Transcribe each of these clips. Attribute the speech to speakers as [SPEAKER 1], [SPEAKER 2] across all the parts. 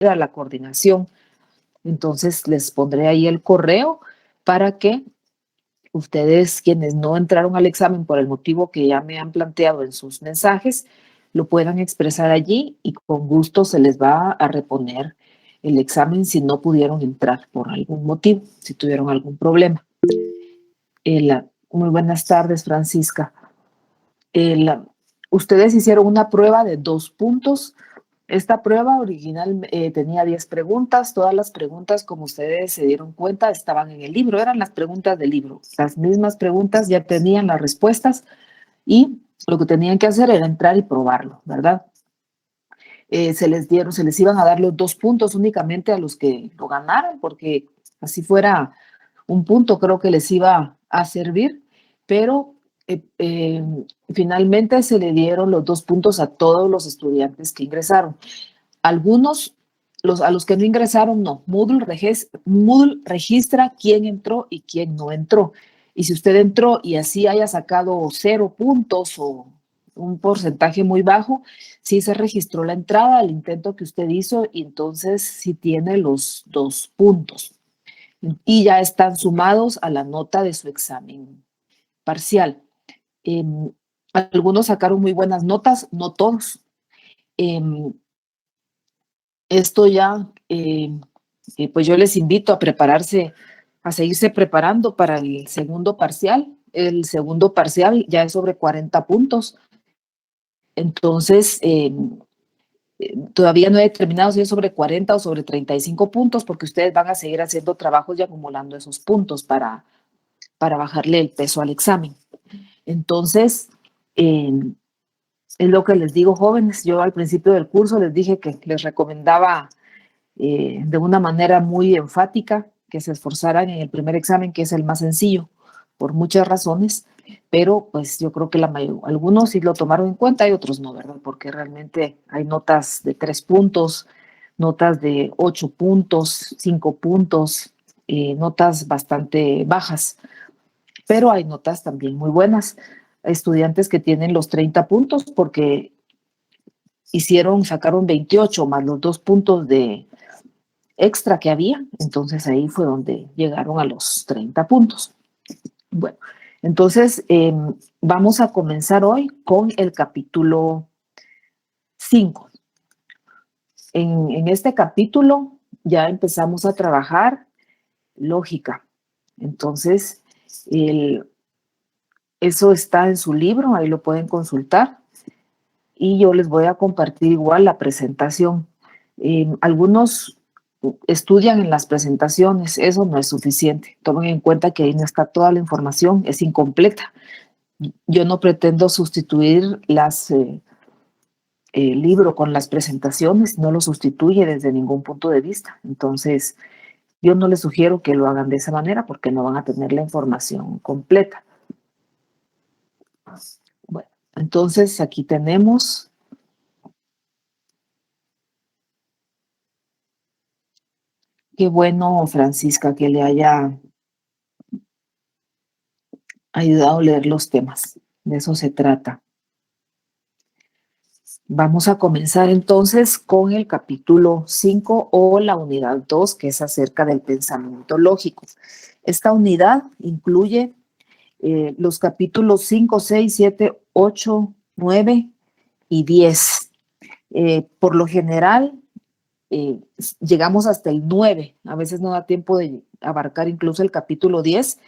[SPEAKER 1] a la coordinación. Entonces les pondré ahí el correo para que ustedes, quienes no entraron al examen por el motivo que ya me han planteado en sus mensajes, lo puedan expresar allí y con gusto se les va a reponer el examen si no pudieron entrar por algún motivo, si tuvieron algún problema. Muy buenas tardes, Francisca. Ustedes hicieron una prueba de 2 puntos. Esta prueba original tenía 10 preguntas. Todas las preguntas, como ustedes se dieron cuenta, estaban en el libro. Eran las preguntas del libro. Las mismas preguntas ya tenían las respuestas y lo que tenían que hacer era entrar y probarlo, ¿verdad? Se les iban a dar los 2 puntos únicamente a los que lo ganaran, porque así fuera un punto creo que les iba a servir, pero finalmente se le dieron los 2 puntos a todos los estudiantes que ingresaron. Algunos, a los que no ingresaron, no. Moodle registra quién entró y quién no entró. Y si usted entró y así haya sacado 0 puntos o un porcentaje muy bajo, sí se registró la entrada al intento que usted hizo y entonces sí tiene los 2 puntos. Y ya están sumados a la nota de su examen parcial. Algunos sacaron muy buenas notas, no todos. Esto ya, pues yo les invito a prepararse, a seguirse preparando para el segundo parcial. El segundo parcial ya es sobre 40 puntos. Entonces, todavía no he determinado si es sobre 40 o sobre 35 puntos, porque ustedes van a seguir haciendo trabajos y acumulando esos puntos para bajarle el peso al examen. Entonces, es lo que les digo, jóvenes. Yo al principio del curso les dije que les recomendaba de una manera muy enfática que se esforzaran en el primer examen, que es el más sencillo, por muchas razones, pero pues yo creo que algunos sí lo tomaron en cuenta y otros no, ¿verdad? Porque realmente hay notas de 3 puntos, notas de 8 puntos, 5 puntos, notas bastante bajas, pero hay notas también muy buenas. Estudiantes que tienen los 30 puntos porque sacaron 28 más los 2 puntos de extra que había, entonces ahí fue donde llegaron a los 30 puntos. Bueno, entonces vamos a comenzar hoy con el capítulo 5. En este capítulo ya empezamos a trabajar lógica. Entonces, eso está en su libro, ahí lo pueden consultar. Y yo les voy a compartir igual la presentación. Algunos estudian en las presentaciones, eso no es suficiente. Tomen en cuenta que ahí no está toda la información, es incompleta. Yo no pretendo sustituir el libro con las presentaciones, no lo sustituye desde ningún punto de vista. Entonces, yo no les sugiero que lo hagan de esa manera porque no van a tener la información completa. Bueno, entonces aquí tenemos... Qué bueno, Francisca, que le haya ayudado a leer los temas. De eso se trata. Vamos a comenzar entonces con el capítulo 5 o la unidad 2, que es acerca del pensamiento lógico. Esta unidad incluye los capítulos 5, 6, 7, 8, 9 y 10. Por lo general, llegamos hasta el 9. A veces no da tiempo de abarcar incluso el capítulo 10,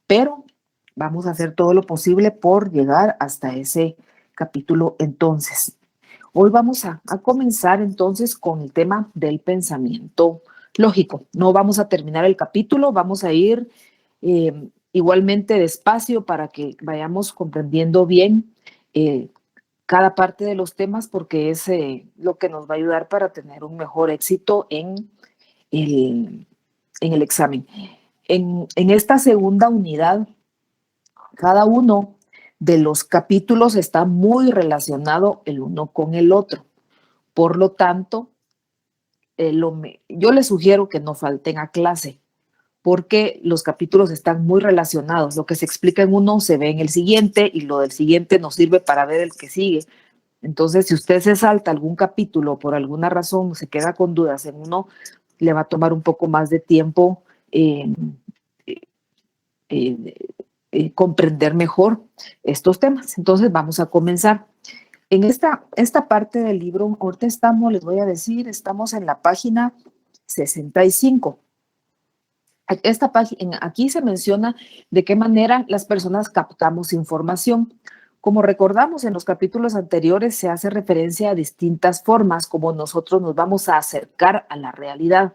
[SPEAKER 1] pero vamos a hacer todo lo posible por llegar hasta ese capítulo entonces. Hoy vamos a comenzar entonces con el tema del pensamiento lógico. No vamos a terminar el capítulo, vamos a ir igualmente despacio para que vayamos comprendiendo bien cada parte de los temas, porque es lo que nos va a ayudar para tener un mejor éxito en el examen. En esta segunda unidad, cada uno de los capítulos está muy relacionado el uno con el otro. Por lo tanto, yo les sugiero que no falten a clase, porque los capítulos están muy relacionados. Lo que se explica en uno se ve en el siguiente y lo del siguiente nos sirve para ver el que sigue. Entonces, si usted se salta algún capítulo por alguna razón, se queda con dudas en uno, le va a tomar un poco más de tiempo eh, eh, comprender mejor estos temas. Entonces, vamos a comenzar. En esta parte del libro, ahorita estamos, les voy a decir, estamos en la página 65. Aquí se menciona de qué manera las personas captamos información. Como recordamos en los capítulos anteriores, se hace referencia a distintas formas como nosotros nos vamos a acercar a la realidad.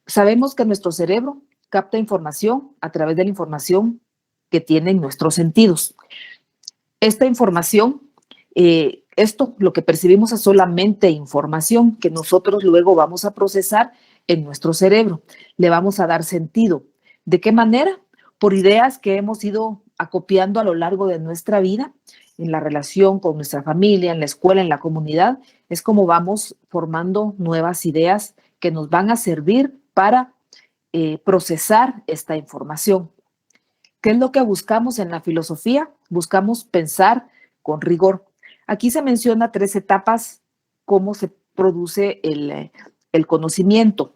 [SPEAKER 1] Sabemos que nuestro cerebro capta información a través de la información que tienen nuestros sentidos. Esta información, lo que percibimos es solamente información que nosotros luego vamos a procesar en nuestro cerebro. Le vamos a dar sentido. ¿De qué manera? Por ideas que hemos ido acopiando a lo largo de nuestra vida, en la relación con nuestra familia, en la escuela, en la comunidad. Es como vamos formando nuevas ideas que nos van a servir para procesar esta información. ¿Qué es lo que buscamos en la filosofía? Buscamos pensar con rigor. Aquí se menciona 3 etapas, cómo se produce el conocimiento,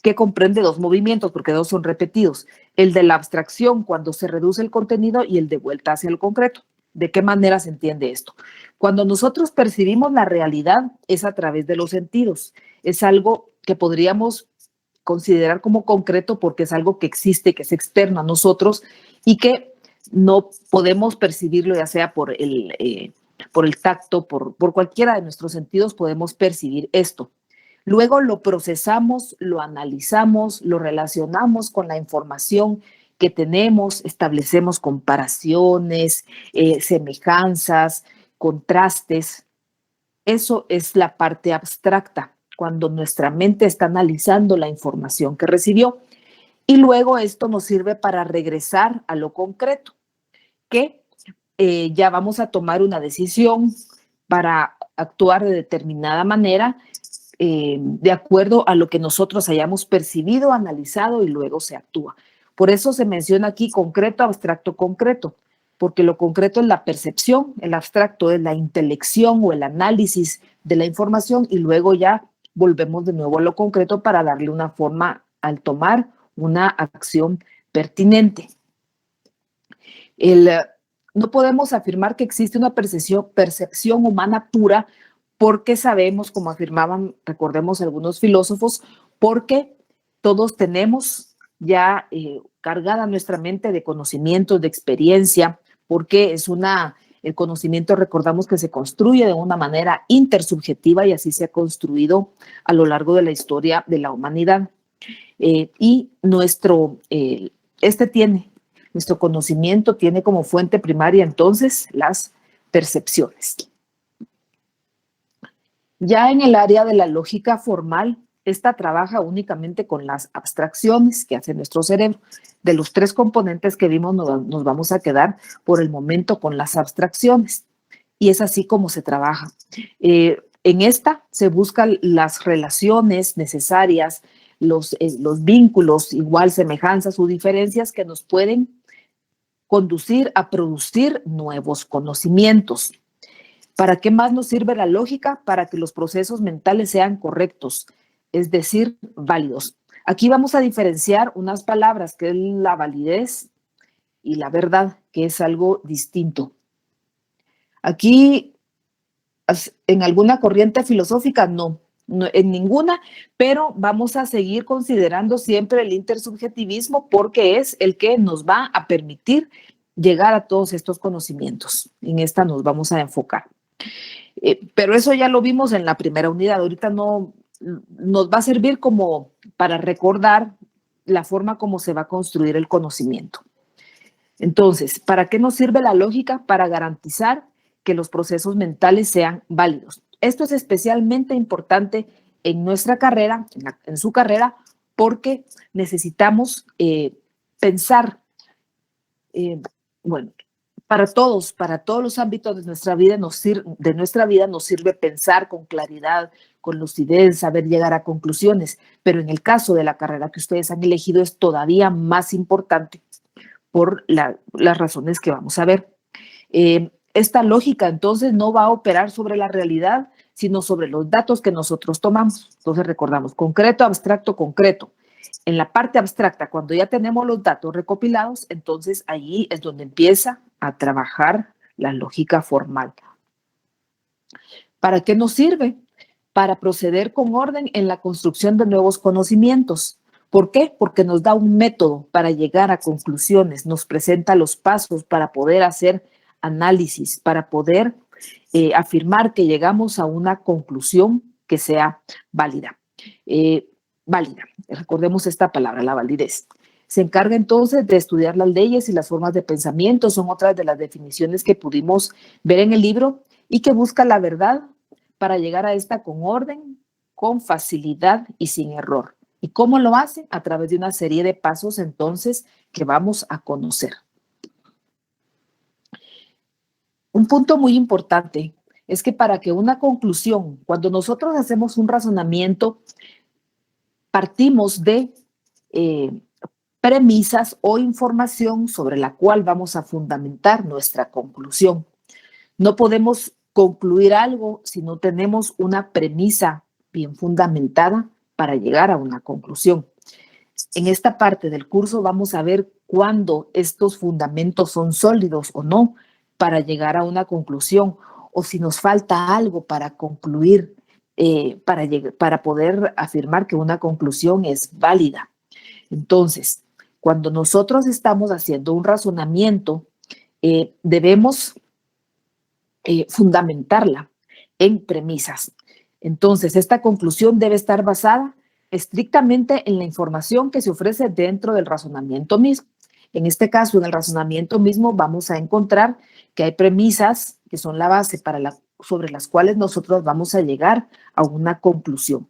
[SPEAKER 1] que comprende 2 movimientos, porque 2 son repetidos. El de la abstracción, cuando se reduce el contenido, y el de vuelta hacia el concreto. ¿De qué manera se entiende esto? Cuando nosotros percibimos la realidad, es a través de los sentidos. Es algo que podríamos considerar como concreto porque es algo que existe, que es externo a nosotros y que no podemos percibirlo, ya sea por el tacto, por cualquiera de nuestros sentidos podemos percibir esto. Luego lo procesamos, lo analizamos, lo relacionamos con la información que tenemos, establecemos comparaciones, semejanzas, contrastes. Eso es la parte abstracta, cuando nuestra mente está analizando la información que recibió. Y luego esto nos sirve para regresar a lo concreto, que ya vamos a tomar una decisión para actuar de determinada manera, de acuerdo a lo que nosotros hayamos percibido, analizado y luego se actúa. Por eso se menciona aquí concreto, abstracto, concreto, porque lo concreto es la percepción, el abstracto es la intelección o el análisis de la información y luego ya volvemos de nuevo a lo concreto para darle una forma al tomar una acción pertinente. No podemos afirmar que existe una percepción humana pura porque sabemos, como afirmaban, recordemos algunos filósofos, porque todos tenemos ya cargada nuestra mente de conocimientos, de experiencia, porque el conocimiento, recordamos que se construye de una manera intersubjetiva y así se ha construido a lo largo de la historia de la humanidad. Y nuestro conocimiento tiene como fuente primaria entonces las percepciones. Ya en el área de la lógica formal, esta trabaja únicamente con las abstracciones que hace nuestro cerebro. De los 3 componentes que vimos, nos vamos a quedar por el momento con las abstracciones. Y es así como se trabaja. En esta se buscan las relaciones necesarias, los vínculos, igual semejanzas o diferencias que nos pueden conducir a producir nuevos conocimientos. ¿Para qué más nos sirve la lógica? Para que los procesos mentales sean correctos, es decir, válidos. Aquí vamos a diferenciar unas palabras, que es la validez y la verdad, que es algo distinto. Aquí, en alguna corriente filosófica, no, en ninguna, pero vamos a seguir considerando siempre el intersubjetivismo porque es el que nos va a permitir llegar a todos estos conocimientos. En esta nos vamos a enfocar. Pero eso ya lo vimos en la primera unidad. Ahorita no nos va a servir como para recordar la forma como se va a construir el conocimiento. Entonces, ¿para qué nos sirve la lógica? Para garantizar que los procesos mentales sean válidos. Esto es especialmente importante en nuestra carrera, en su carrera, porque necesitamos pensar, bueno, para todos los ámbitos de nuestra vida nos sirve pensar con claridad, con lucidez, saber llegar a conclusiones, pero en el caso de la carrera que ustedes han elegido es todavía más importante por las razones que vamos a ver. esta lógica entonces no va a operar sobre la realidad, sino sobre los datos que nosotros tomamos. Entonces recordamos, concreto, abstracto, concreto. En la parte abstracta, cuando ya tenemos los datos recopilados, entonces allí es donde empieza a trabajar la lógica formal. ¿Para qué nos sirve? Para proceder con orden en la construcción de nuevos conocimientos. ¿Por qué? Porque nos da un método para llegar a conclusiones, nos presenta los pasos para poder hacer análisis, para poder afirmar que llegamos a una conclusión que sea válida. Válida, recordemos esta palabra, la validez. Se encarga entonces de estudiar las leyes y las formas de pensamiento, son otras de las definiciones que pudimos ver en el libro, y que busca la verdad para llegar a esta con orden, con facilidad y sin error. ¿Y cómo lo hace? A través de una serie de pasos entonces que vamos a conocer. Un punto muy importante es que para que una conclusión, cuando nosotros hacemos un razonamiento, partimos de premisas o información sobre la cual vamos a fundamentar nuestra conclusión. No podemos concluir algo si no tenemos una premisa bien fundamentada para llegar a una conclusión. En esta parte del curso vamos a ver cuándo estos fundamentos son sólidos o no para llegar a una conclusión, o si nos falta algo para concluir, para poder afirmar que una conclusión es válida. Entonces, cuando nosotros estamos haciendo un razonamiento, debemos fundamentarla en premisas. Entonces, esta conclusión debe estar basada estrictamente en la información que se ofrece dentro del razonamiento mismo. En este caso, en el razonamiento mismo, vamos a encontrar que hay premisas que son la base sobre las cuales nosotros vamos a llegar a una conclusión.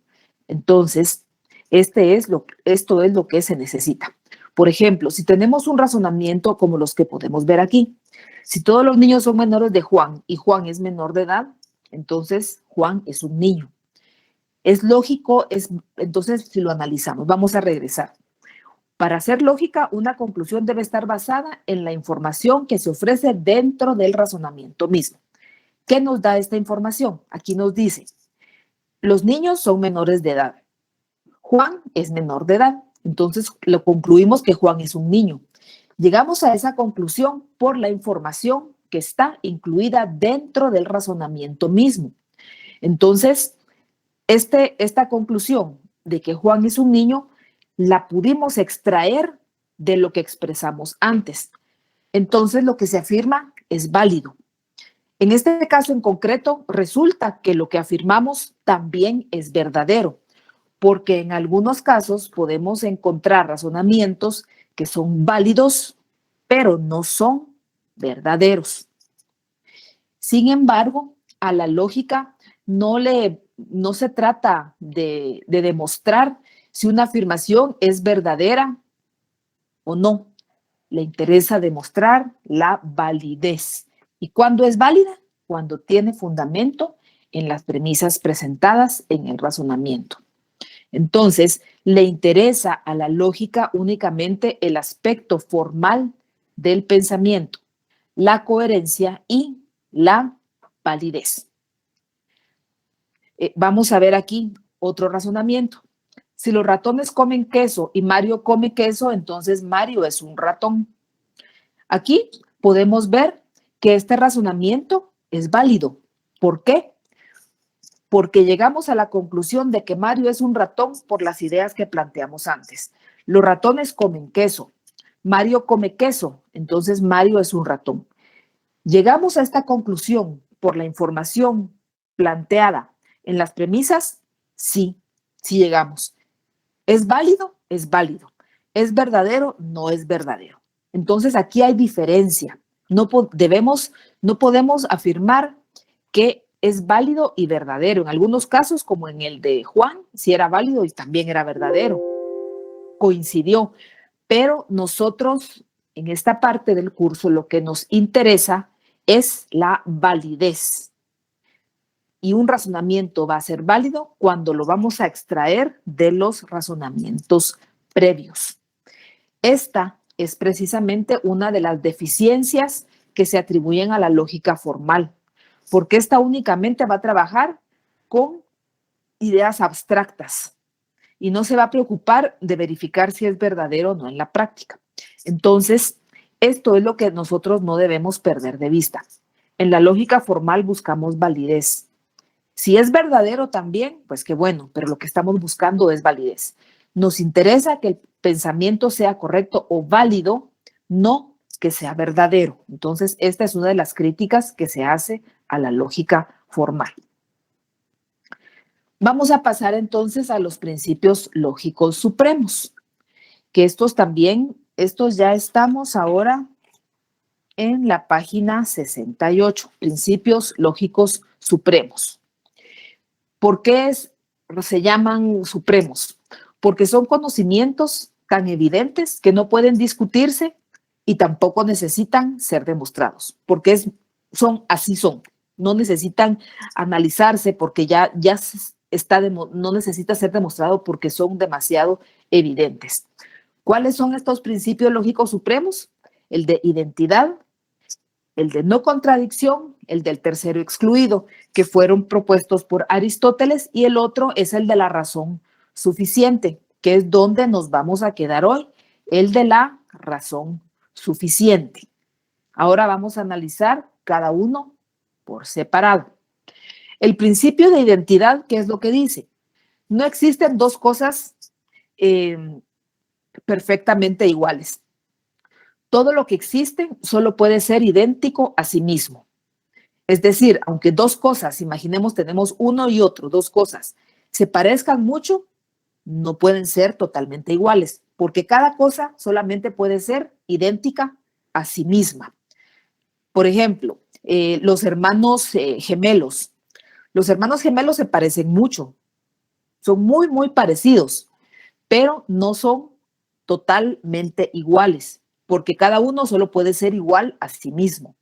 [SPEAKER 1] Entonces, esto es lo que se necesita. Por ejemplo, si tenemos un razonamiento como los que podemos ver aquí, si todos los niños son menores de Juan y Juan es menor de edad, entonces Juan es un niño. Es lógico, entonces si lo analizamos, vamos a regresar. Para hacer lógica, una conclusión debe estar basada en la información que se ofrece dentro del razonamiento mismo. ¿Qué nos da esta información? Aquí nos dice, los niños son menores de edad. Juan es menor de edad. Entonces lo concluimos que Juan es un niño. Llegamos a esa conclusión por la información que está incluida dentro del razonamiento mismo. Entonces, esta conclusión de que Juan es un niño la pudimos extraer de lo que expresamos antes. Entonces, lo que se afirma es válido. En este caso en concreto, resulta que lo que afirmamos también es verdadero, porque en algunos casos podemos encontrar razonamientos que son válidos, pero no son verdaderos. Sin embargo, a la lógica no se trata de demostrar si una afirmación es verdadera o no. Le interesa demostrar la validez. ¿Y cuándo es válida? Cuando tiene fundamento en las premisas presentadas en el razonamiento. Entonces, le interesa a la lógica únicamente el aspecto formal del pensamiento, la coherencia y la validez. Vamos a ver aquí otro razonamiento. Si los ratones comen queso y Mario come queso, entonces Mario es un ratón. Aquí podemos ver que este razonamiento es válido. ¿Por qué? Porque llegamos a la conclusión de que Mario es un ratón por las ideas que planteamos antes. Los ratones comen queso. Mario come queso, entonces Mario es un ratón. ¿Llegamos a esta conclusión por la información planteada en las premisas? Sí, sí llegamos. ¿Es válido? Es válido. ¿Es verdadero? No es verdadero. Entonces aquí hay diferencia. No podemos afirmar que es válido y verdadero. En algunos casos, como en el de Juan, sí era válido y también era verdadero. Coincidió. Pero nosotros, en esta parte del curso, lo que nos interesa es la validez. Y un razonamiento va a ser válido cuando lo vamos a extraer de los razonamientos previos. Esta es precisamente una de las deficiencias que se atribuyen a la lógica formal, porque esta únicamente va a trabajar con ideas abstractas y no se va a preocupar de verificar si es verdadero o no en la práctica. Entonces, esto es lo que nosotros no debemos perder de vista. En la lógica formal buscamos validez. Si es verdadero también, pues qué bueno, pero lo que estamos buscando es validez. Nos interesa que el pensamiento sea correcto o válido, no que sea verdadero. Entonces, esta es una de las críticas que se hace a la lógica formal. Vamos a pasar entonces a los principios lógicos supremos, que estos ya estamos ahora en la página 68, principios lógicos supremos. ¿Por qué se llaman supremos? Porque son conocimientos tan evidentes que no pueden discutirse y tampoco necesitan ser demostrados, porque así son. No necesitan analizarse porque no necesita ser demostrado porque son demasiado evidentes. ¿Cuáles son estos principios lógicos supremos? El de identidad, el de no contradicción, el del tercero excluido, que fueron propuestos por Aristóteles, y el otro es el de la razón suficiente, que es donde nos vamos a quedar hoy, el de la razón suficiente. Ahora vamos a analizar cada uno por separado. El principio de identidad, ¿qué es lo que dice? No existen dos cosas perfectamente iguales. Todo lo que existe solo puede ser idéntico a sí mismo. Es decir, aunque dos cosas, imaginemos tenemos uno y otro, dos cosas, se parezcan mucho, no pueden ser totalmente iguales, porque cada cosa solamente puede ser idéntica a sí misma. Por ejemplo, los hermanos gemelos. Los hermanos gemelos se parecen mucho, son muy, muy parecidos, pero no son totalmente iguales, porque cada uno solo puede ser igual a sí mismo.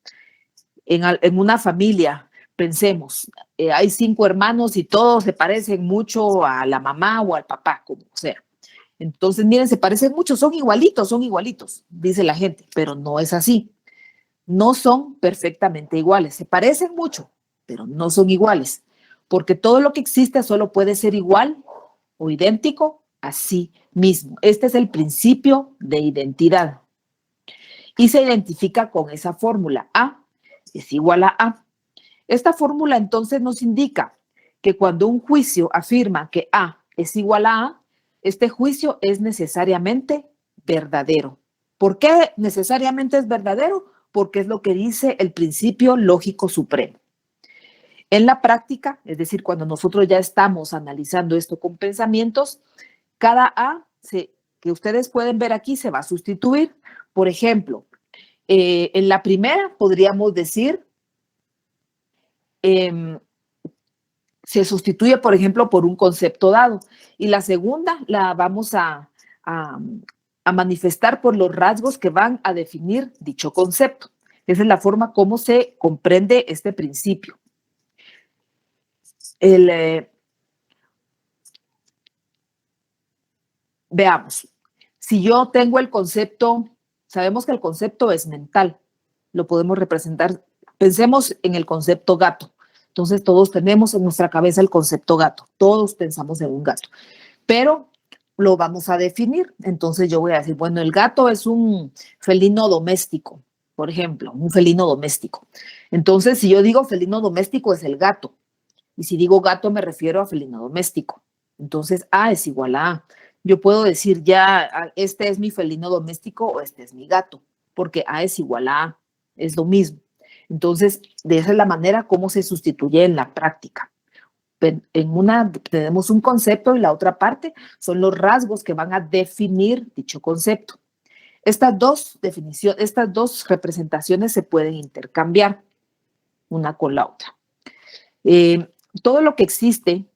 [SPEAKER 1] En una familia, pensemos, hay 5 hermanos y todos se parecen mucho a la mamá o al papá, como sea. Entonces, miren, se parecen mucho, son igualitos, dice la gente, pero no es así. No son perfectamente iguales, se parecen mucho, pero no son iguales, porque todo lo que existe solo puede ser igual o idéntico a sí mismo. Este es el principio de identidad y se identifica con esa fórmula. A es igual a A. Esta fórmula entonces nos indica que cuando un juicio afirma que A es igual a A, este juicio es necesariamente verdadero. ¿Por qué necesariamente es verdadero? Porque es lo que dice el principio lógico supremo. En la práctica, es decir, cuando nosotros ya estamos analizando esto con pensamientos, cada A que ustedes pueden ver aquí se va a sustituir. Por ejemplo, en la primera podríamos decir, se sustituye, por ejemplo, por un concepto dado. Y la segunda la vamos a manifestar por los rasgos que van a definir dicho concepto. Esa es la forma como se comprende este principio. Veamos, si yo tengo el concepto, sabemos que el concepto es mental, lo podemos representar, pensemos en el concepto gato. Entonces todos tenemos en nuestra cabeza el concepto gato, todos pensamos en un gato, pero lo vamos a definir. Entonces yo voy a decir, bueno, el gato es un felino doméstico, por ejemplo, un felino doméstico. Entonces si yo digo felino doméstico es el gato, y si digo gato me refiero a felino doméstico. Entonces A es igual a A. Yo puedo decir ya, este es mi felino doméstico o este es mi gato, porque A es igual a A, es lo mismo. Entonces, de esa es la manera como se sustituye en la práctica. En una tenemos un concepto y la otra parte son los rasgos que van a definir dicho concepto. Estas dos representaciones se pueden intercambiar una con la otra. Todo lo que existe,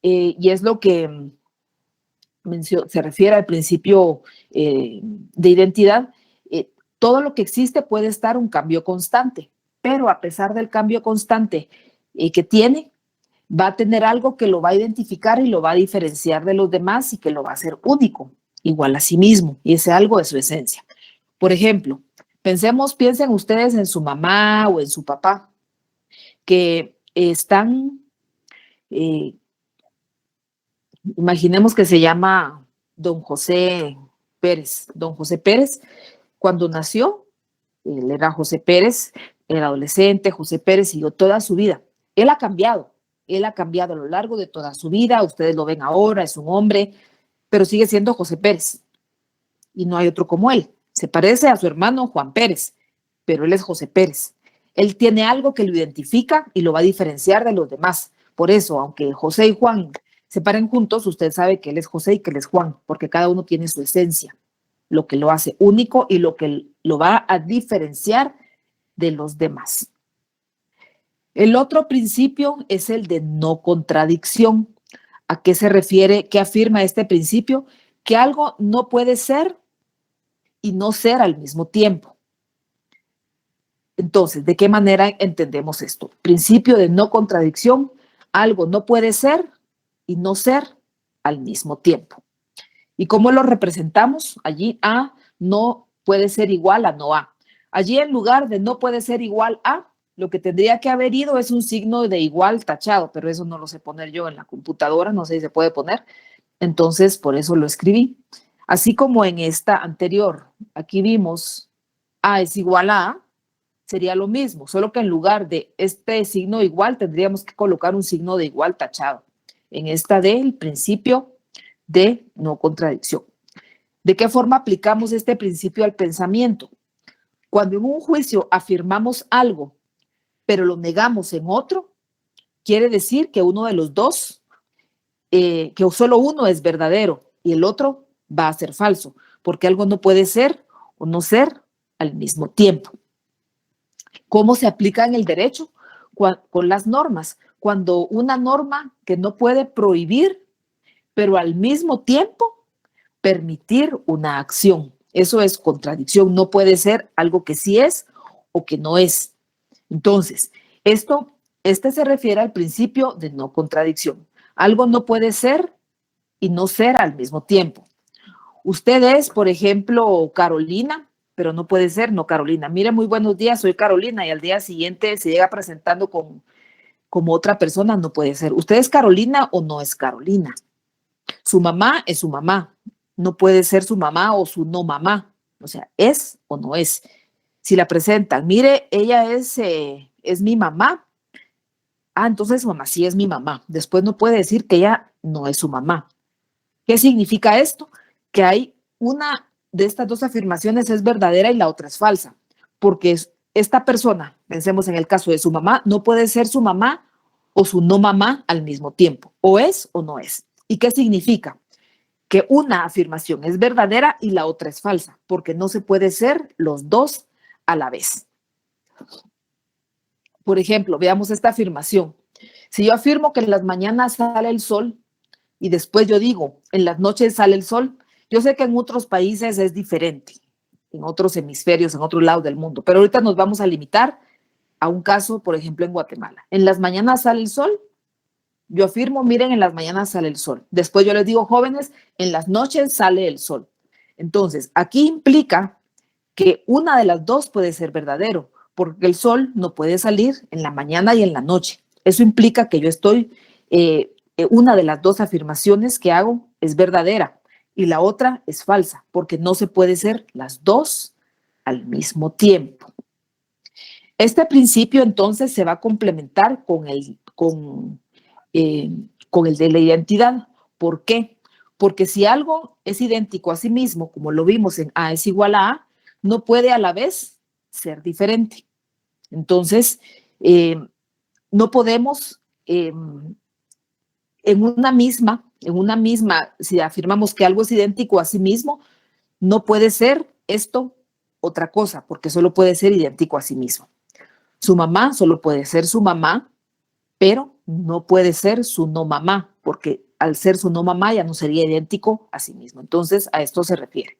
[SPEAKER 1] y es lo que se refiere al principio de identidad, todo lo que existe puede estar un cambio constante, pero a pesar del cambio constante que tiene, va a tener algo que lo va a identificar y lo va a diferenciar de los demás y que lo va a hacer único, igual a sí mismo, y ese algo es su esencia. Por ejemplo, Piensen ustedes en su mamá o en su papá, que están, eh, imaginemos que se llama don José Pérez. Don José Pérez, cuando nació, él era José Pérez, era adolescente, José Pérez siguió toda su vida. Él ha cambiado a lo largo de toda su vida, ustedes lo ven ahora, es un hombre, pero sigue siendo José Pérez y no hay otro como él. Se parece a su hermano Juan Pérez, pero él es José Pérez. Él tiene algo que lo identifica y lo va a diferenciar de los demás. Por eso, aunque José y Juan se paren juntos, usted sabe que él es José y que él es Juan, porque cada uno tiene su esencia, lo que lo hace único y lo que lo va a diferenciar de los demás. El otro principio es el de no contradicción. ¿A qué se refiere? ¿Qué afirma este principio? Que algo no puede ser y no ser al mismo tiempo. Entonces, ¿de qué manera entendemos esto? Principio de no contradicción, algo no puede ser y no ser al mismo tiempo. ¿Y cómo lo representamos? Allí A no puede ser igual a no A. Allí en lugar de no puede ser igual a, lo que tendría que haber ido es un signo de igual tachado, pero eso no lo sé poner yo en la computadora, no sé si se puede poner. Entonces, por eso lo escribí. Así como en esta anterior, aquí vimos A es igual a, sería lo mismo, solo que en lugar de este signo igual tendríamos que colocar un signo de igual tachado. En esta del principio de no contradicción. ¿De qué forma aplicamos este principio al pensamiento? Cuando en un juicio afirmamos algo, pero lo negamos en otro, quiere decir que uno de los dos, que solo uno es verdadero y el otro va a ser falso, porque algo no puede ser o no ser al mismo tiempo. ¿Cómo se aplica en el derecho? Con las normas. Cuando una norma que no puede prohibir, pero al mismo tiempo permitir una acción. Eso es contradicción, no puede ser algo que sí es o que no es. Entonces, este se refiere al principio de no contradicción. Algo no puede ser y no ser al mismo tiempo. Usted es, por ejemplo, Carolina, pero no puede ser no Carolina. Mire, muy buenos días, soy Carolina y al día siguiente se llega presentando como otra persona, no puede ser. ¿Usted es Carolina o no es Carolina? Su mamá es su mamá, no puede ser su mamá o su no mamá, o sea, es o no es. Si la presentan, mire, ella es mi mamá, entonces su mamá sí es mi mamá. Después no puede decir que ella no es su mamá. ¿Qué significa esto? Que hay una de estas dos afirmaciones es verdadera y la otra es falsa, porque esta persona, pensemos en el caso de su mamá, no puede ser su mamá o su no mamá al mismo tiempo, o es o no es. ¿Y qué significa? Que una afirmación es verdadera y la otra es falsa, porque no se puede ser los dos a la vez. Por ejemplo, veamos esta afirmación. Si yo afirmo que en las mañanas sale el sol y después yo digo, en las noches sale el sol, yo sé que en otros países es diferente, en otros hemisferios, en otros lados del mundo, pero ahorita nos vamos a limitar a un caso, por ejemplo, en Guatemala. En las mañanas sale el sol, yo afirmo, miren, en las mañanas sale el sol. Después yo les digo, jóvenes, en las noches sale el sol. Entonces, aquí implica que una de las dos puede ser verdadero, porque el sol no puede salir en la mañana y en la noche. Eso implica que yo una de las dos afirmaciones que hago es verdadera y la otra es falsa, porque no se puede ser las dos al mismo tiempo. Este principio entonces se va a complementar con el de la identidad. ¿Por qué? Porque si algo es idéntico a sí mismo, como lo vimos en A es igual a A, no puede a la vez ser diferente. Entonces, no podemos en una misma, si afirmamos que algo es idéntico a sí mismo, no puede ser esto otra cosa, porque solo puede ser idéntico a sí mismo. Su mamá solo puede ser su mamá, pero no puede ser su no mamá, porque al ser su no mamá ya no sería idéntico a sí mismo. Entonces, a esto se refiere.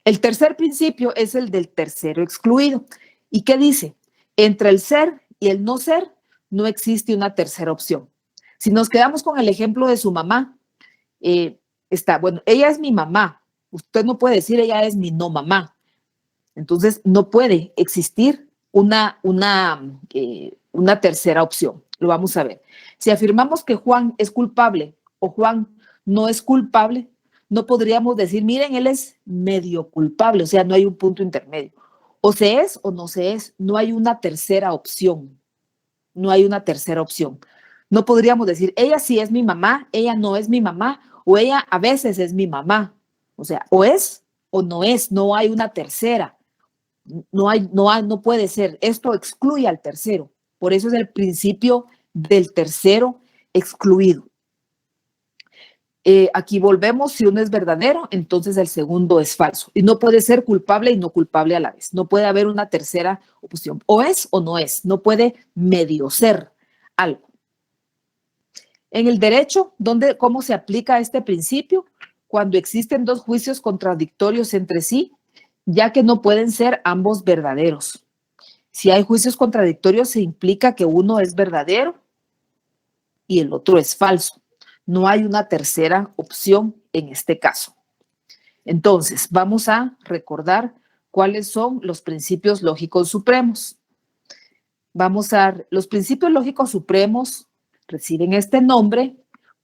[SPEAKER 1] El tercer principio es el del tercero excluido. ¿Y qué dice? Entre el ser y el no ser no existe una tercera opción. Si nos quedamos con el ejemplo de su mamá, bueno, ella es mi mamá. Usted no puede decir ella es mi no mamá. Entonces, no puede existir una tercera opción. Lo vamos a ver. Si afirmamos que Juan es culpable o Juan no es culpable, no podríamos decir, miren, él es medio culpable, o sea, no hay un punto intermedio. O se es o no se es, no hay una tercera opción. No hay una tercera opción. No podríamos decir, ella sí es mi mamá, ella no es mi mamá, o ella a veces es mi mamá. O sea, o es o no es, no hay una tercera. No puede ser. Esto excluye al tercero. Por eso es el principio del tercero excluido. Aquí volvemos, si uno es verdadero, entonces el segundo es falso. Y no puede ser culpable y no culpable a la vez. No puede haber una tercera opción. O es o no es. No puede medio ser algo. En el derecho, ¿cómo se aplica este principio? Cuando existen dos juicios contradictorios entre sí, ya que no pueden ser ambos verdaderos. Si hay juicios contradictorios, se implica que uno es verdadero y el otro es falso. No hay una tercera opción en este caso. Entonces, vamos a recordar cuáles son los principios lógicos supremos. Los principios lógicos supremos reciben este nombre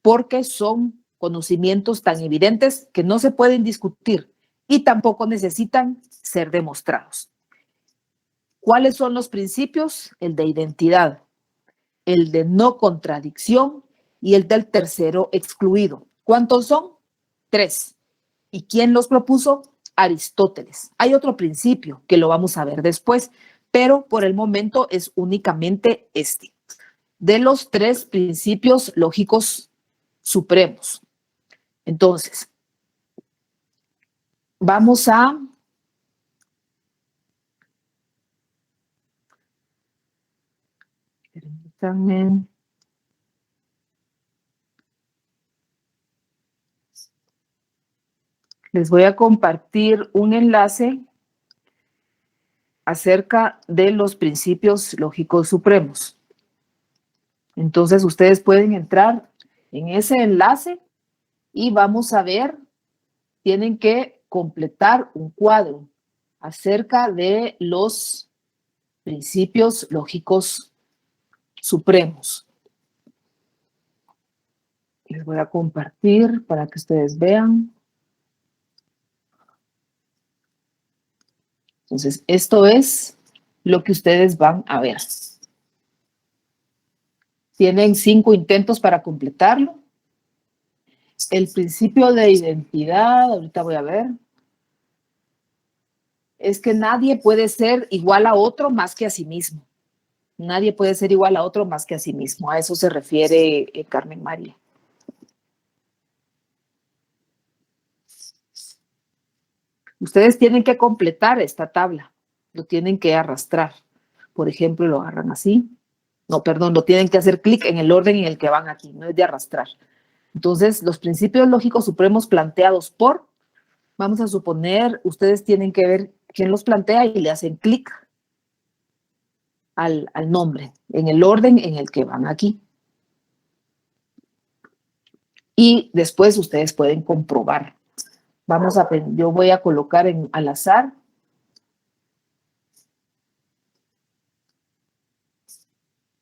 [SPEAKER 1] porque son conocimientos tan evidentes que no se pueden discutir y tampoco necesitan ser demostrados. ¿Cuáles son los principios? El de identidad, el de no contradicción y el del tercero excluido. ¿Cuántos son? 3. ¿Y quién los propuso? Aristóteles. Hay otro principio que lo vamos a ver después, pero por el momento es únicamente este. De los 3 principios lógicos supremos. Entonces, vamos a permítanme. Les voy a compartir un enlace acerca de los principios lógicos supremos. Entonces, ustedes pueden entrar en ese enlace y vamos a ver, tienen que completar un cuadro acerca de los principios lógicos supremos. Les voy a compartir para que ustedes vean. Entonces, esto es lo que ustedes van a ver. Tienen 5 intentos para completarlo. El principio de identidad, ahorita voy a ver, es que nadie puede ser igual a otro más que a sí mismo. Nadie puede ser igual a otro más que a sí mismo. A eso se refiere Carmen María. Ustedes tienen que completar esta tabla. Lo tienen que arrastrar. Por ejemplo, lo agarran así. No, perdón, lo tienen que hacer clic en el orden en el que van aquí. No es de arrastrar. Entonces, los principios lógicos supremos planteados por, vamos a suponer, ustedes tienen que ver quién los plantea y le hacen clic al nombre, en el orden en el que van aquí. Y después ustedes pueden comprobar. Yo voy a colocar al azar.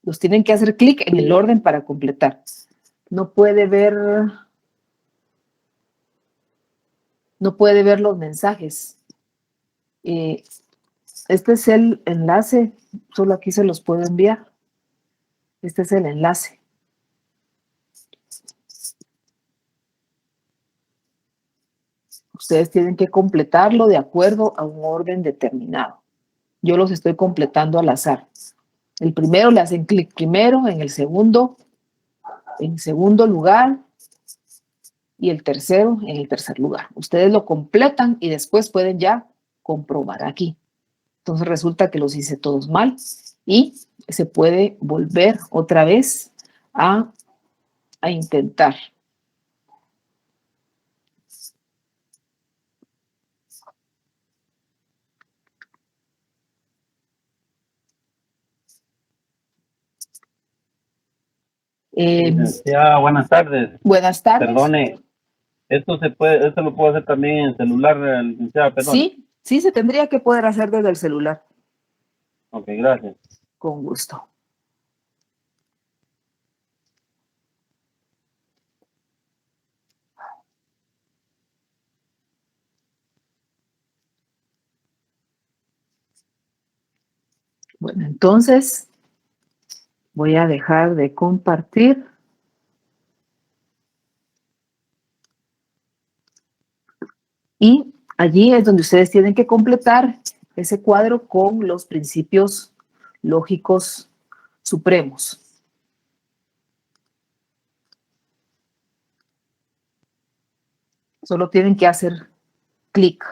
[SPEAKER 1] Los tienen que hacer clic en el orden para completar. No puede ver los mensajes. Este es el enlace, solo aquí se los puedo enviar. Este es el enlace. Ustedes tienen que completarlo de acuerdo a un orden determinado. Yo los estoy completando al azar. El primero le hacen clic primero, en segundo lugar, y el tercero en el tercer lugar. Ustedes lo completan y después pueden ya comprobar aquí. Entonces resulta que los hice todos mal y se puede volver otra vez a intentar.
[SPEAKER 2] Licenciada, buenas tardes.
[SPEAKER 1] Buenas tardes.
[SPEAKER 2] Perdone, esto lo puedo hacer también en el celular, licenciada, perdón.
[SPEAKER 1] Sí, Sí, se tendría que poder hacer desde el celular.
[SPEAKER 2] Ok, gracias.
[SPEAKER 1] Con gusto. Bueno, entonces voy a dejar de compartir. Y allí es donde ustedes tienen que completar ese cuadro con los principios lógicos supremos. Solo tienen que hacer clic.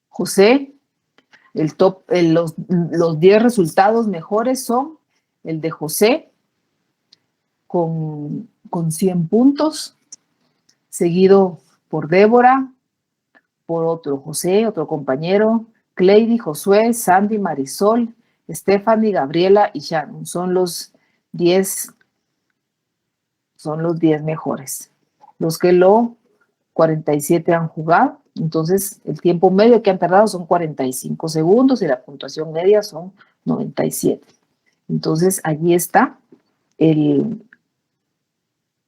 [SPEAKER 1] José, los 10 resultados mejores son el de José con 100 puntos, seguido por Débora, por otro José, otro compañero, Cleidy, Josué, Sandy, Marisol, Stephanie, Gabriela y Shannon. Son los 10 mejores. Los que 47 han jugado, entonces el tiempo medio que han tardado son 45 segundos y la puntuación media son 97. Entonces allí está.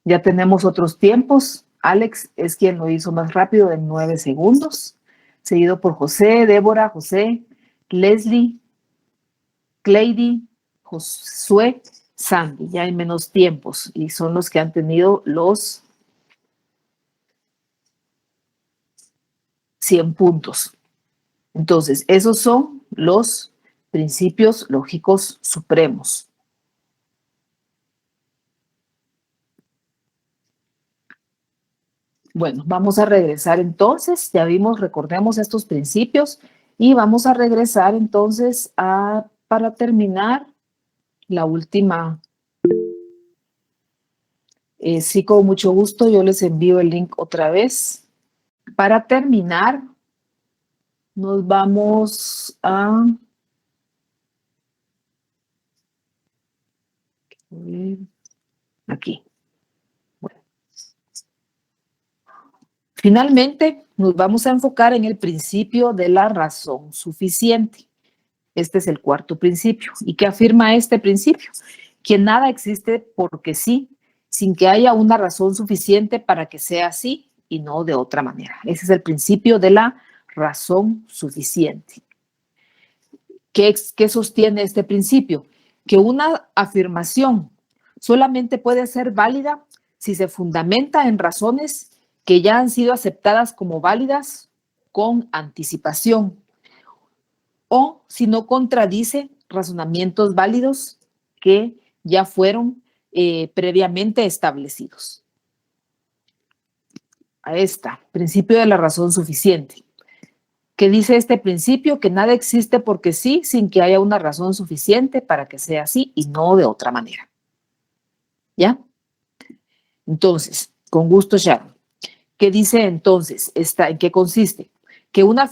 [SPEAKER 1] Ya tenemos otros tiempos. Alex es quien lo hizo más rápido, en 9 segundos, seguido por José, Débora, José, Leslie, Cleidy, Josué, Sandy. Ya hay menos tiempos y son los que han tenido los 100 puntos. Entonces, esos son los principios lógicos supremos. Bueno, vamos a regresar entonces, ya vimos, recordemos estos principios y vamos a regresar entonces para terminar la última. Sí, con mucho gusto, yo les envío el link otra vez. Para terminar, nos vamos a... Aquí. Bueno. Finalmente, nos vamos a enfocar en el principio de la razón suficiente. Este es el cuarto principio. ¿Y qué afirma este principio? Que nada existe porque sí, sin que haya una razón suficiente para que sea así y no de otra manera. Ese es el principio de la razón suficiente. ¿Qué sostiene este principio? Que una afirmación solamente puede ser válida si se fundamenta en razones que ya han sido aceptadas como válidas con anticipación, o si no contradice razonamientos válidos que ya fueron previamente establecidos. Ahí está, principio de la razón suficiente. ¿Qué dice este principio? Que nada existe porque sí, sin que haya una razón suficiente para que sea así y no de otra manera. ¿Ya? Entonces, con gusto, Sharon. ¿Qué dice entonces? ¿En qué consiste? Que una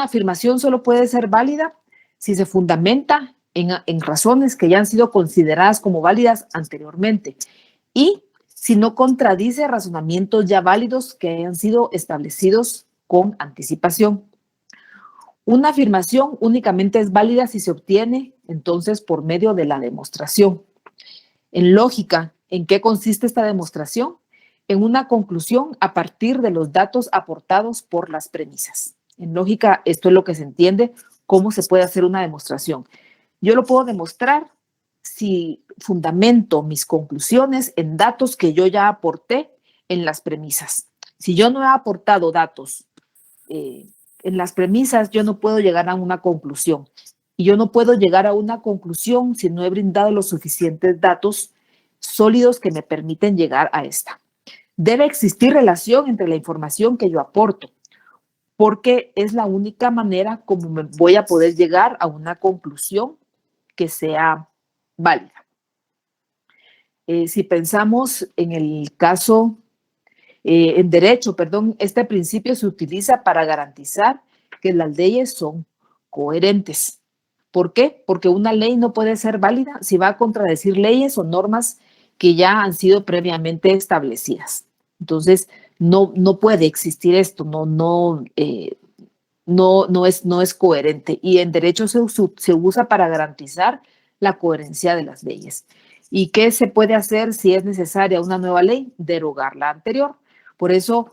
[SPEAKER 1] afirmación solo puede ser válida si se fundamenta en razones que ya han sido consideradas como válidas anteriormente y si no contradice razonamientos ya válidos que hayan sido establecidos con anticipación. Una afirmación únicamente es válida si se obtiene entonces por medio de la demostración. En lógica, ¿en qué consiste esta demostración? En una conclusión a partir de los datos aportados por las premisas. En lógica, esto es lo que se entiende, cómo se puede hacer una demostración. Yo lo puedo demostrar si fundamento mis conclusiones en datos que yo ya aporté en las premisas. Si yo no he aportado datos en las premisas, yo no puedo llegar a una conclusión. Y yo no puedo llegar a una conclusión si no he brindado los suficientes datos sólidos que me permiten llegar a esta. Debe existir relación entre la información que yo aporto, porque es la única manera como me voy a poder llegar a una conclusión que sea válida. Si pensamos en el caso, en derecho, perdón, este principio se utiliza para garantizar que las leyes son coherentes. ¿Por qué? Porque una ley no puede ser válida si va a contradecir leyes o normas que ya han sido previamente establecidas. Entonces, no puede existir esto, no es coherente. Y en derecho se usa para garantizar la coherencia de las leyes. ¿Y qué se puede hacer si es necesaria una nueva ley? Derogar la anterior. Por eso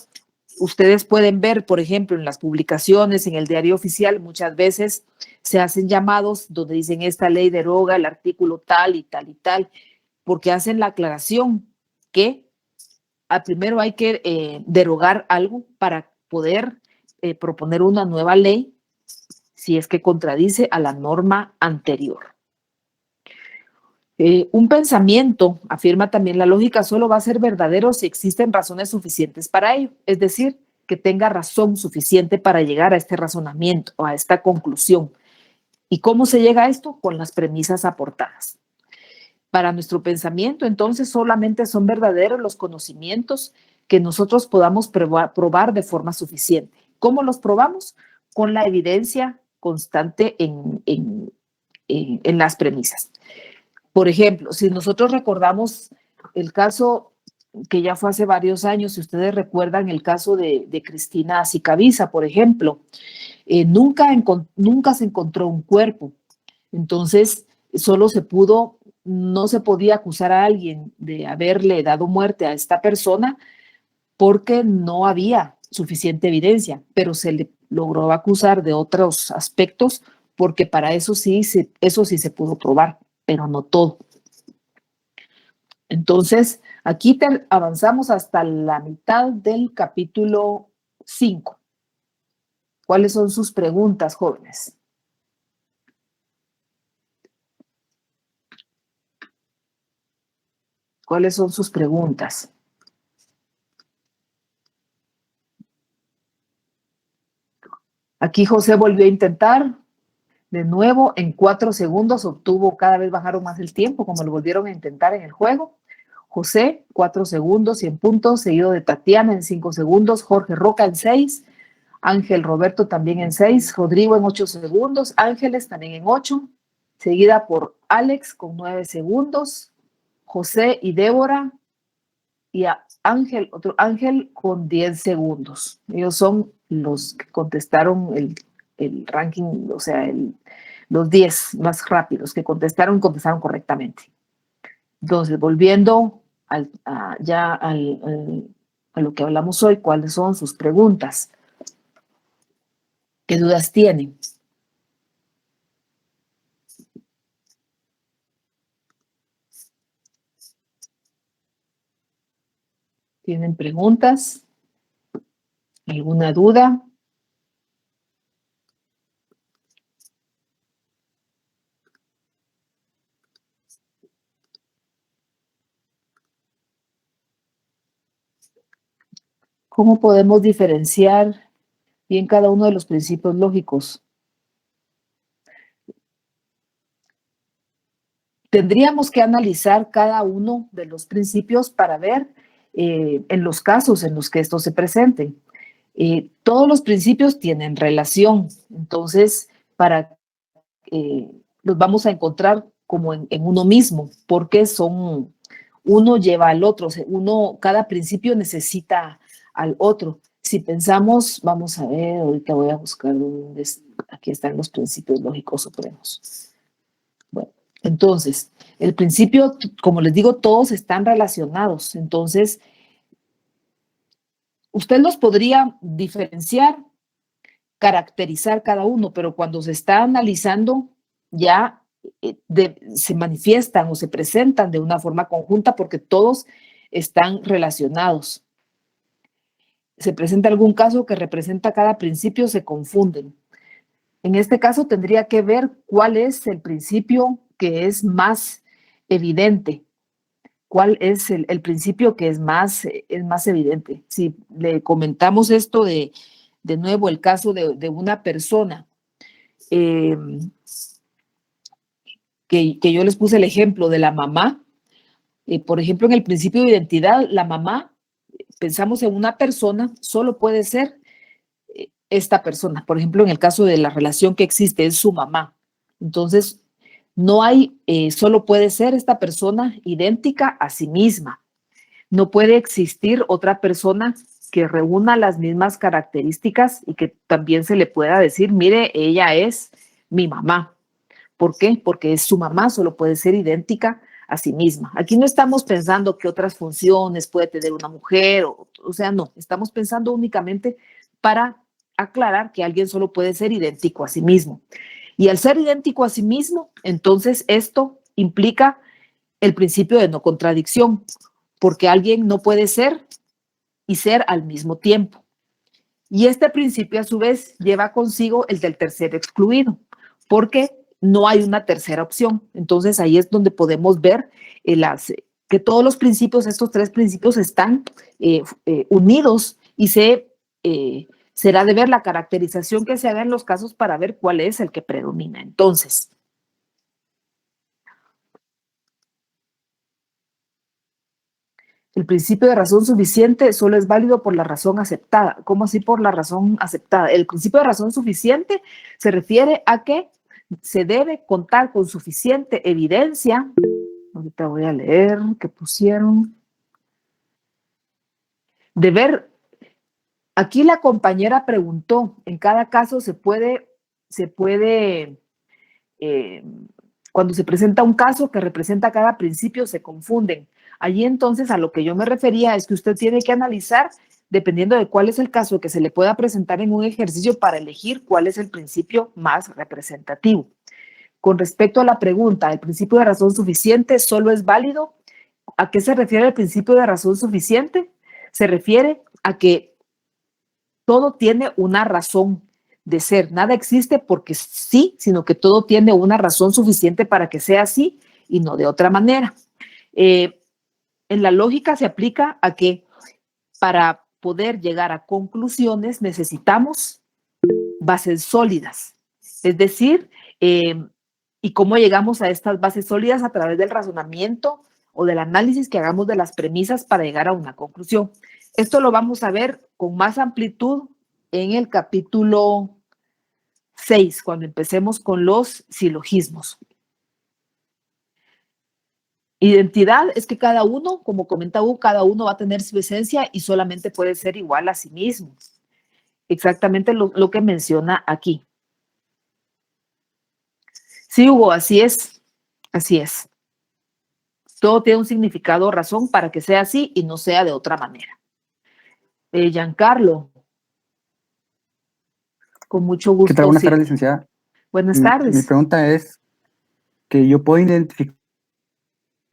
[SPEAKER 1] ustedes pueden ver, por ejemplo, en las publicaciones, en el diario oficial, muchas veces se hacen llamados donde dicen esta ley deroga el artículo tal y tal y tal, porque hacen la aclaración que primero hay que derogar algo para poder proponer una nueva ley si es que contradice a la norma anterior. Un pensamiento, afirma también la lógica, solo va a ser verdadero si existen razones suficientes para ello, es decir, que tenga razón suficiente para llegar a este razonamiento o a esta conclusión. ¿Y cómo se llega a esto? Con las premisas aportadas. Para nuestro pensamiento, entonces, solamente son verdaderos los conocimientos que nosotros podamos probar de forma suficiente. ¿Cómo los probamos? Con la evidencia constante en las premisas. Por ejemplo, si nosotros recordamos el caso que ya fue hace varios años, si ustedes recuerdan el caso de Cristina Sicavisa, por ejemplo, nunca se encontró un cuerpo. Entonces, no se podía acusar a alguien de haberle dado muerte a esta persona porque no había suficiente evidencia, pero se le logró acusar de otros aspectos porque para eso sí se pudo probar, pero no todo. Entonces, aquí avanzamos hasta la mitad del capítulo 5. ¿Cuáles son sus preguntas, jóvenes? ¿Cuáles son sus preguntas? Aquí José volvió a intentar. De nuevo, en 4 segundos cada vez bajaron más el tiempo, como lo volvieron a intentar en el juego. José, 4 segundos y en punto, seguido de Tatiana en 5 segundos, Jorge Roca en 6, Ángel Roberto también en 6, Rodrigo en 8 segundos, Ángeles también en 8, seguida por Alex con 9 segundos, José y Débora, y otro Ángel con 10 segundos. Ellos son los que contestaron el ranking, o sea, los 10 más rápidos que contestaron correctamente. Entonces, volviendo a lo que hablamos hoy, ¿cuáles son sus preguntas? ¿Qué dudas tienen? ¿Tienen preguntas? ¿Alguna duda? ¿Cómo podemos diferenciar bien cada uno de los principios lógicos? Tendríamos que analizar cada uno de los principios para ver en los casos en los que estos se presenten. Todos los principios tienen relación, entonces los vamos a encontrar como en uno mismo, porque uno lleva al otro, cada principio necesita al otro. Si pensamos, vamos a ver, ahorita voy a buscar aquí están los principios lógicos supremos. Bueno, entonces, el principio, como les digo, todos están relacionados, entonces, usted los podría diferenciar, caracterizar cada uno, pero cuando se está analizando ya se manifiestan o se presentan de una forma conjunta porque todos están relacionados. Se presenta algún caso que representa cada principio, se confunden. En este caso tendría que ver cuál es el principio que es más evidente, cuál es el principio que es más evidente. Si le comentamos esto de nuevo, el caso de una persona, que yo les puse el ejemplo de la mamá, por ejemplo, en el principio de identidad, la mamá, pensamos en una persona, solo puede ser esta persona. Por ejemplo, en el caso de la relación que existe, es su mamá. Entonces, no hay, solo puede ser esta persona idéntica a sí misma. No puede existir otra persona que reúna las mismas características y que también se le pueda decir, mire, ella es mi mamá. ¿Por qué? Porque es su mamá, solo puede ser idéntica a sí misma. Aquí no estamos pensando qué otras funciones puede tener una mujer, o sea, no, estamos pensando únicamente para aclarar que alguien solo puede ser idéntico a sí mismo. Y al ser idéntico a sí mismo, entonces esto implica el principio de no contradicción, porque alguien no puede ser y ser al mismo tiempo. Y este principio a su vez lleva consigo el del tercer excluido, porque no hay una tercera opción. Entonces ahí es donde podemos ver que todos los principios, estos tres principios están unidos y será de ver la caracterización que se haga en los casos para ver cuál es el que predomina. Entonces, el principio de razón suficiente solo es válido por la razón aceptada. ¿Cómo así por la razón aceptada? El principio de razón suficiente se refiere a que se debe contar con suficiente evidencia. Ahorita voy a leer qué pusieron. De ver, aquí la compañera preguntó, en cada caso se puede eh, cuando se presenta un caso que representa cada principio, se confunden. Allí entonces a lo que yo me refería es que usted tiene que analizar, dependiendo de cuál es el caso que se le pueda presentar en un ejercicio, para elegir cuál es el principio más representativo. Con respecto a la pregunta, ¿el principio de razón suficiente solo es válido? ¿A qué se refiere el principio de razón suficiente? Se refiere a que todo tiene una razón de ser. Nada existe porque sí, sino que todo tiene una razón suficiente para que sea así y no de otra manera. En la lógica se aplica a que para poder llegar a conclusiones necesitamos bases sólidas. Es decir, ¿y cómo llegamos a estas bases sólidas? A través del razonamiento o del análisis que hagamos de las premisas para llegar a una conclusión. Esto lo vamos a ver con más amplitud en el capítulo 6, cuando empecemos con los silogismos. Identidad es que cada uno, como comenta Hugo, cada uno va a tener su esencia y solamente puede ser igual a sí mismo. Exactamente lo que menciona aquí. Sí, Hugo, así es. Así es. Todo tiene un significado o razón para que sea así y no sea de otra manera. Giancarlo, con mucho
[SPEAKER 3] ¿Qué tal?
[SPEAKER 1] gusto,
[SPEAKER 3] Buenas
[SPEAKER 1] sí.
[SPEAKER 3] tardes, licenciada.
[SPEAKER 1] Buenas
[SPEAKER 3] Mi
[SPEAKER 1] tardes.
[SPEAKER 3] pregunta es que yo puedo identificar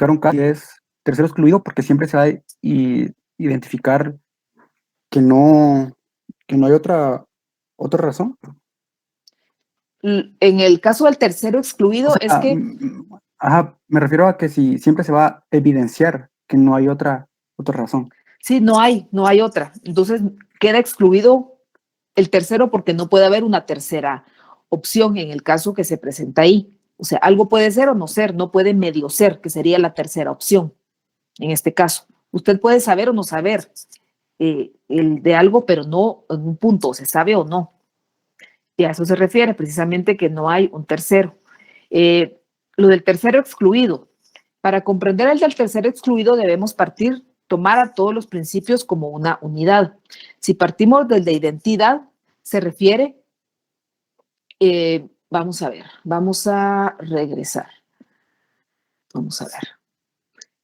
[SPEAKER 3] un caso que es tercero excluido porque siempre se va a identificar que no hay otra razón.
[SPEAKER 1] En el caso del tercero
[SPEAKER 3] O
[SPEAKER 1] excluido es
[SPEAKER 3] sea,
[SPEAKER 1] que
[SPEAKER 3] ajá, me refiero a que si siempre se va a evidenciar que no hay otra razón.
[SPEAKER 1] sí, no hay otra. Entonces queda excluido el tercero porque no puede haber una tercera opción en el caso que se presenta ahí. O sea, algo puede ser o no ser, no puede medio ser, que sería la tercera opción en este caso. Usted puede saber o no saber el de algo, pero no en un punto, se sabe o no. Y a eso se refiere precisamente que no hay un tercero. Lo del tercero excluido. Para comprender el del tercero excluido debemos tomar a todos los principios como una unidad. Si partimos del de identidad, se refiere, vamos a ver, vamos a regresar. Vamos a ver.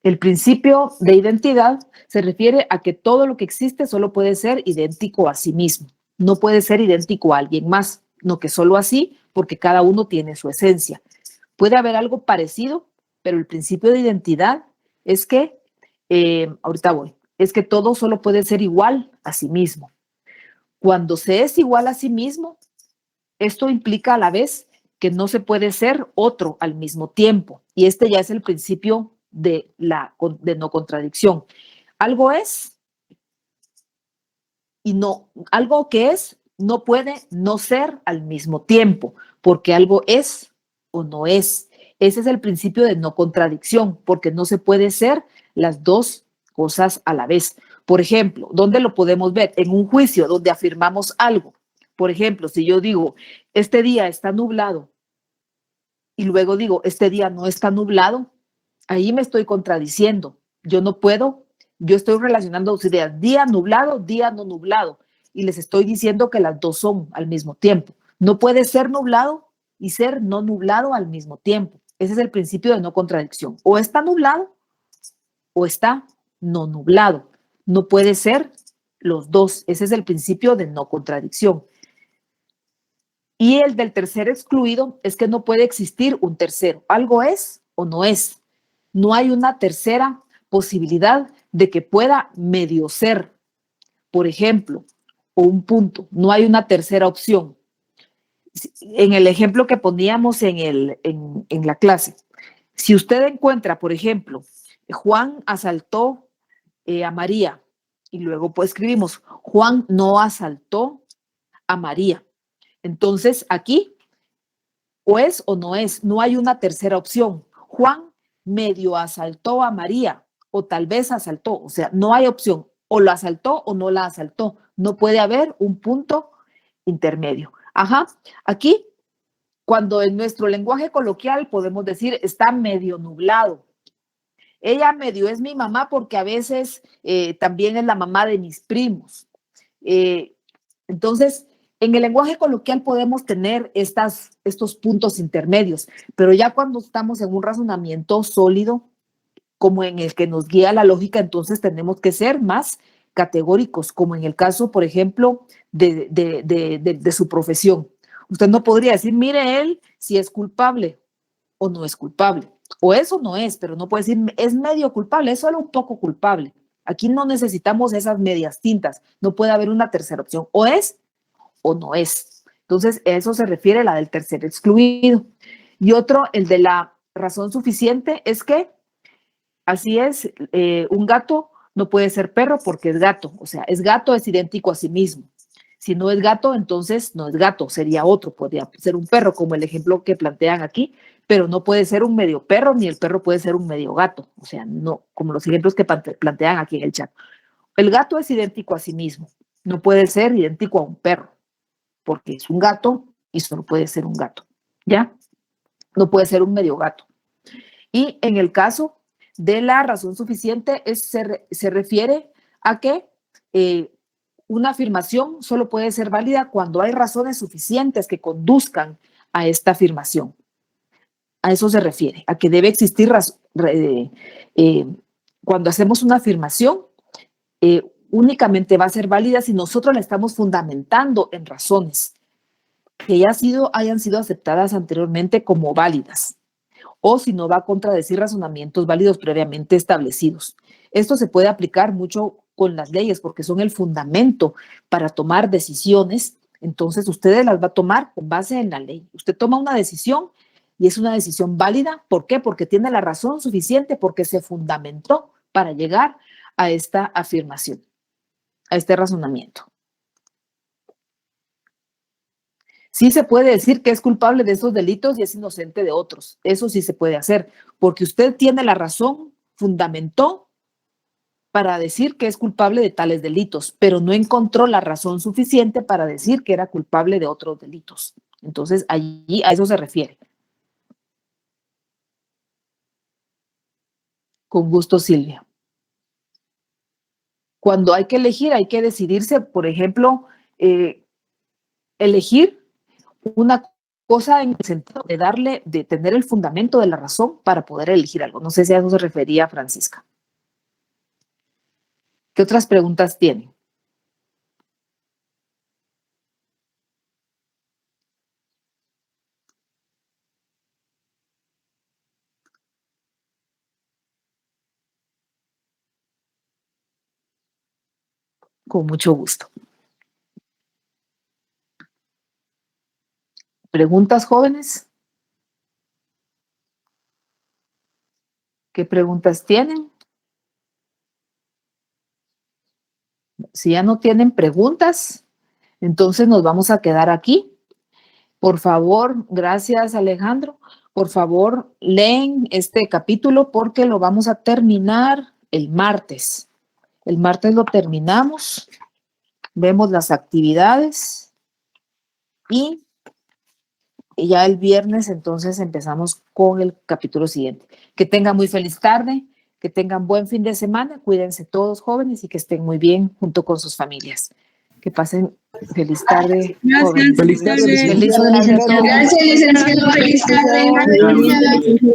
[SPEAKER 1] El principio de identidad se refiere a que todo lo que existe solo puede ser idéntico a sí mismo. No puede ser idéntico a alguien más, no que solo así, porque cada uno tiene su esencia. Puede haber algo parecido, pero el principio de identidad es que, ahorita voy, es que todo solo puede ser igual a sí mismo. Cuando se es igual a sí mismo, esto implica a la vez que no se puede ser otro al mismo tiempo. Y este ya es el principio de no contradicción. Algo es y no, algo que es no puede no ser al mismo tiempo, porque algo es o no es. Ese es el principio de no contradicción, porque no se puede ser las dos cosas a la vez. Por ejemplo, ¿dónde lo podemos ver? En un juicio donde afirmamos algo. Por ejemplo, si yo digo, este día está nublado y luego digo, este día no está nublado, ahí me estoy contradiciendo. Yo no puedo Yo estoy relacionando dos ideas, día nublado, día no nublado, y les estoy diciendo que las dos son al mismo tiempo. No puede ser nublado y ser no nublado al mismo tiempo. Ese es el principio de no contradicción. O está nublado o está no nublado. No puede ser los dos. Ese es el principio de no contradicción. Y el del tercer excluido es que no puede existir un tercero. Algo es o no es. No hay una tercera posibilidad de que pueda medio ser, por ejemplo, o un punto. No hay una tercera opción. En el ejemplo que poníamos en la clase, si usted encuentra, por ejemplo, Juan asaltó a María y luego pues escribimos, Juan no asaltó a María. Entonces aquí o es o no es, no hay una tercera opción. Juan medio asaltó a María o tal vez asaltó, o sea, no hay opción, o lo asaltó o no la asaltó, no puede haber un punto intermedio. Ajá, aquí cuando en nuestro lenguaje coloquial podemos decir está medio nublado. Ella medio es mi mamá porque a veces también es la mamá de mis primos. Entonces, en el lenguaje coloquial podemos tener estos puntos intermedios, pero ya cuando estamos en un razonamiento sólido, como en el que nos guía la lógica, entonces tenemos que ser más categóricos, como en el caso, por ejemplo, de su profesión. Usted no podría decir, mire él si es culpable o no es culpable, o eso no es, pero no puede decir, es medio culpable, es solo un poco culpable. Aquí no necesitamos esas medias tintas, no puede haber una tercera opción, o es o no es. Entonces, eso se refiere a la del tercer excluido. Y otro, el de la razón suficiente, es que así es, un gato no puede ser perro porque es gato, o sea, es gato, es idéntico a sí mismo. Si no es gato, entonces no es gato, sería otro, podría ser un perro, como el ejemplo que plantean aquí, pero no puede ser un medio perro, ni el perro puede ser un medio gato, o sea, no, como los ejemplos que plantean aquí en el chat. El gato es idéntico a sí mismo, no puede ser idéntico a un perro, porque es un gato y solo puede ser un gato, ¿ya? No puede ser un medio gato. Y en el caso de la razón suficiente, se refiere a que una afirmación solo puede ser válida cuando hay razones suficientes que conduzcan a esta afirmación. A eso se refiere, a que debe existir cuando hacemos una afirmación, únicamente va a ser válida si nosotros la estamos fundamentando en razones que ya hayan sido aceptadas anteriormente como válidas, o si no va a contradecir razonamientos válidos previamente establecidos. Esto se puede aplicar mucho con las leyes porque son el fundamento para tomar decisiones. Entonces, ustedes las va a tomar con base en la ley. Usted toma una decisión y es una decisión válida. ¿Por qué? Porque tiene la razón suficiente, porque se fundamentó para llegar a esta afirmación, a este razonamiento. Sí se puede decir que es culpable de esos delitos y es inocente de otros. Eso sí se puede hacer, porque usted tiene la razón, fundamentó para decir que es culpable de tales delitos, pero no encontró la razón suficiente para decir que era culpable de otros delitos. Entonces, allí a eso se refiere. Con gusto, Silvia. Cuando hay que elegir, hay que decidirse, por ejemplo, elegir una cosa en el sentido de tener el fundamento de la razón para poder elegir algo. No sé si a eso se refería Francisca. ¿Qué otras preguntas tienen? Con mucho gusto. ¿Preguntas, jóvenes? ¿Qué preguntas tienen? Si ya no tienen preguntas, entonces nos vamos a quedar aquí. Por favor, gracias Alejandro. Por favor, leen este capítulo porque lo vamos a terminar el martes. El martes lo terminamos, vemos las actividades y ya el viernes entonces empezamos con el capítulo siguiente. Que tenga muy feliz tarde. Que tengan buen fin de semana, cuídense todos jóvenes y que estén muy bien junto con sus familias. Que pasen feliz tarde,
[SPEAKER 4] Gracias.
[SPEAKER 1] jóvenes.
[SPEAKER 3] Feliz tarde.
[SPEAKER 1] Feliz tarde a todos.
[SPEAKER 4] Gracias, licenciado. Feliz tarde.